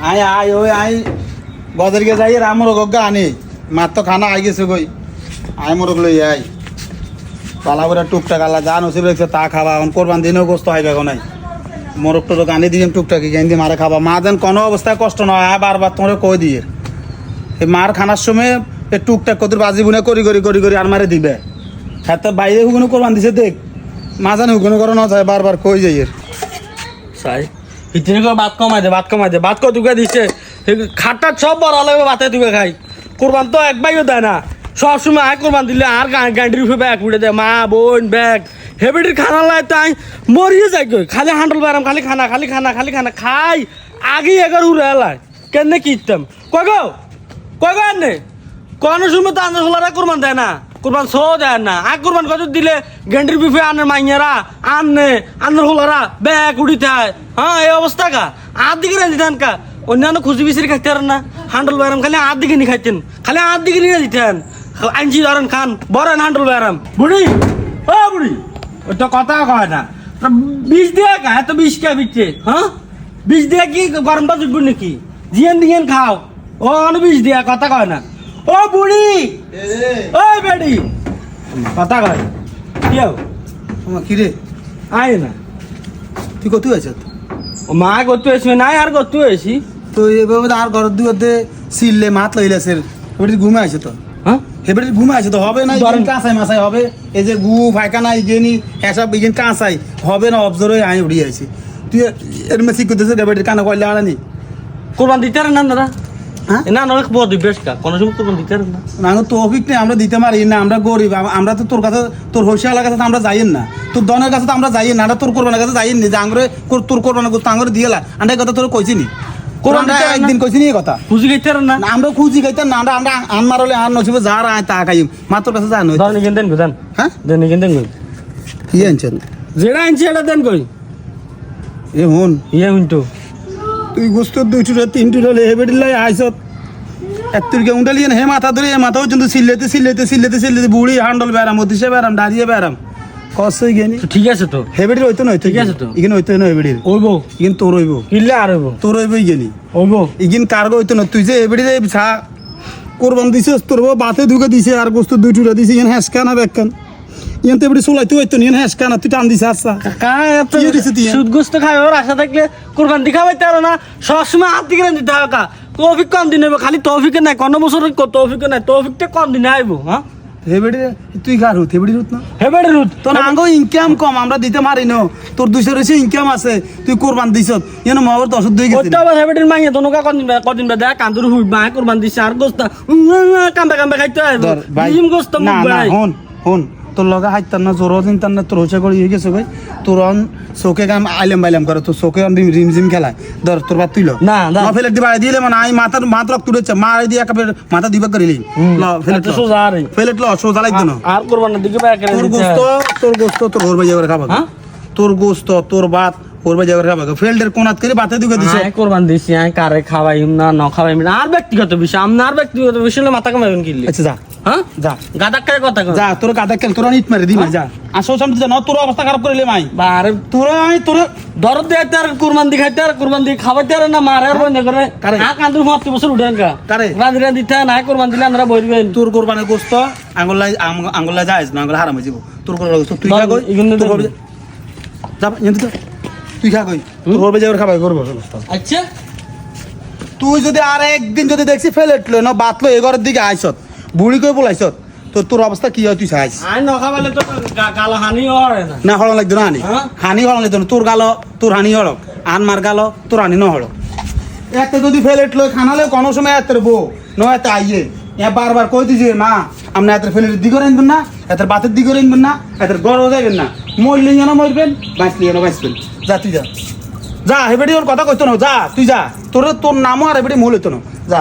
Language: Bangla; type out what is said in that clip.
আয় আয় ওই আয় বাজারে যাই আমার গগ্গা আনি মার তো খানা আই গেছে কই আয় মোরগ লই আয় পালা করে টুকটাক আল্লাহ যা নসিব রেখেছে তা খাবা এখন কোরবান দিনেও গোস্ত হয় বেগো নাই মোরগ টোরগ আনি দিয়ে টুকটাকি কেন দিয়ে মারে খাবা মা যেন কোনো অবস্থায় কষ্ট নয় বারবার তোমার কই দিয়ে এই মার খানার সময় এই টুকটাক কত বাজি বুনে করি আর মারে দিবে হ্যাঁ তো বাইরে হুকুনো কোরবান দিছে দেখ মা জানে হুকুনো করো না যায় বারবার কই যাই সাই ইতিনে করে ভাত কমাই দে ভাত কত তুকে দিচ্ছে খাটটা সব বড় লাগবে ভাতে তুকে খাই কোরবান তো এক বাইও দেয় না সবসময় আয় কোরবান দিলে আর গাঁটির উপরে ব্যাগ উঠে দেয় মা বোন ব্যাগ হেবিটির খানা লাই তাই মরিয়ে যাই গই খালি হান্ডল বেড়াম খালি খানা খাই আগে এগার উড়ে এলাই কেন কিনতাম কয় গো আনে কোনো সময় তো আন্দাজ হলারা কোরবান দেয় না কোরবান শো দেয় না আগ কোরবান কত দিলে গেন্ডির বিফে আনের মাইয়ারা আন্নার হলারা ব্যাগ উড়ি থায় হ্যাঁ এই অবস্থা কা আর দিকে না দিতেন কা অন্যান্য খুশি বিচি খাইতে পারেন না হান্ডল ব্যারাম খালি আর দিকে নি খাইতেন খালি আর দিকে নিয়ে দিতেন আইনজি ধরেন খান বরেন হান্ডল ব্যারাম বুড়ি ও বুড়ি ওটা কথা কয় না বিষ দিয়ে কা এত বিষ কে বিচ্ছে হ্যাঁ বিষ দিয়ে কি গরমটা জুটবো নাকি জিয়েন খাও ও বিষ দিয়া কথা কয় না ও বুড়ি ওই বেডি কথা কয় কেউ কি রে আয় না তুই কত হয়েছে ও মা করতে আসবে নাই আর করতে আসি তো এভাবে আর ঘর দুয়াতে সিললে মাত লইলেছে এবারে ঘুমে আছে তো হ্যাঁ এবারে ঘুমে আছে তো হবে না কাঁচাই মাছাই হবে এই যে গু ফাইকানা ইগেনি এসব ইগেন কাঁচাই হবে না অবজর হয়ে আয় উড়িয়ে আছে তুই এর মেসি করতেছে এবারে কানা কইলে আড়ানি কোরবান দিতে না দাদা না অনেক বড় বেশ কা কোনো সময় কোরবান দিতে না না তৌফিক নেই আমরা দিতে পারি না আমরা গরিব আমরা তো তোর কাছে তোর হোসিয়ালার কাছে তো আমরা যাইন না তোর দনের কাছে তো আমরা যাইন না তোর কোরবানের কাছে যাইন নি যে আংরে তোর কোরবানের গোস্ত আংরে দিয়েলা আমরা কথা তোর কইছি নি কোরবান একদিন কইছি নি কথা খুঁজি খাইতে না আমরা খুঁজি খাইতাম না আমরা আন মারলে আর নসিবে যার আয় তা খাইম মাত্র কাছে যা নই ধর নিকেন দেন গুদান হ্যাঁ দেন নিকেন দেন কই কি আনছেন যেটা আনছি এটা দেন কই এ হন হুনটো তুই গোস্ত দুই টুটা তিন টুটা লে হেবেডি লাই আইছত এত্তরকে উন্ডালিয়ে হে মাথা ধরে মাথা পর্যন্ত সিল্লেতে বুড়ি হান্ডল বেড়াম অতিশে বেড়াম দাঁড়িয়ে বেড়াম কসই গেনি ঠিক আছে তো হেবেডির হইতো না ঠিক আছে তো ইগিন হইতো না হেবেডির ওইবো ইগিন তোর হইব কিল্লা আর হইবো তোর হইবই গেনি ওইবো ইগিন কার্গো হইতো না তুই যে হেবেডির ছা কোরবান দিছিস তোর বাতে ঢুকে দিছে আর গোস্ত দুই টুটা দিছে ইগিন হ্যাসকা না বেকান ইগিন তো হেবেডি চলাইতে হইতো না ইগিন হ্যাসকা না তুই টান দিছে আচ্ছা কায় এত সুদ গোস্ত খাই ওর আশা থাকলে কোরবান দি খাওয়াইতে আর না সবসময় হাত দিকে দিতে হবে তৌফিক কম দিন খালি তৌফিক নাই কোনো বছর তৌফিক নাই তৌফিকটা কম দিনে আইবো হ্যাঁ হেবেডি তুই কার হুত হেবেডি রুত না হেবেডি রুত তোর আঙ্গো ইনকাম কম আমরা দিতে পারি না তোর 200 এর ইনকাম আছে তুই কোরবান দিছত ইন মাওর 10 দুই গেছে ওটা আবার হেবেডির মাইয়া দনকা কদিন বা দেখ কান্দুর হুই মা কোরবান দিছে আর গোস্ত কাম্বা খাইতে আইবো জিম গোস্ত মুখ বাই হন তোর লগে হাইতার না জোর দিন তার না তোর হইছে করে গেছে ভাই তোর অন চোখে কাম আইলাম বাইলাম করে তোর চোখে অন রিমঝিম খেলায় ধর তোর বাদ তুইল না ফেলে দিবা দিলে মানে আই মাথার রক্ত উঠেছে মা দিয়ে একা মাথা দিবা করিলি ফেলে সোজা লাগবে না আর কোরবান দিকে তোর গোস্ত তোর ঘর বাজে করে খাবা তোর গোস্ত তোর ভাত ওর বাজে করে খাবা ফেল্ডের কোনাত করে বাতে দিকে দিছে কোরবান দিছি আই কারে খাওয়াইম না ন খাওয়াইম না আর ব্যক্তিগত বিষয় আপনার ব্যক্তিগত বিষয় মাথা কামাইবেন কিনলে আচ্ছা যা হ্যাঁ যা গাদা কে কথা যা তোর গাদা খেল তোরা নিট মারি দিমা যা আসো সামনে যা না তোর অবস্থা খারাপ করে মাই বারে তোর দরদ দেতে আর কুরবান দিখাইতে আর কুরবান দি খাওয়াইতে আর না মারার বন্ধ করে আ কান্দুর 70 বছর উঠেন কা কারে রাঁধি দিতে না কুরবান দিলে আমরা বইবেন তোর কুরবানের গোশত আঙ্গুলাই যাইস না আঙ্গুল হারাম হয়ে যাব তোর কুরবানের গোশত তুই খা কই যা এনতে তুই খা কই তোর ঘর বাজে করে খাবাই করব আচ্ছা তুই যদি আর একদিন যদি দেখছি ফেলেটলো না বাতলো এ ঘরের দিকে আইছত বুড়ি কই বলাইছত তোর অবস্থা কি হয় তুই চাইছ আই ন খাবাইলে তো গাল হানি হয় না হল লাগতো না হানি হল লাগতো না তোর গালো তোর হানি হলক আন মার গালো তোর হানি ন হলক এত যদি ফেলেটলো খানালে কোনো সময় এত বো ন এত আইয়ে বারবার কই দিছি মা আপনি এত ফেলেট দিকে রাখবেন না এত বাতের দিকে রাখবেন না এত গরম যাবেন না মরলে যেন মরবেন বাঁচলে যেন বাঁচবেন যা তুই যা যা হেবেডি ওর কথা কইতো না যা তুই যা তোর নামও আর হেবেডি মূল হইতো না যা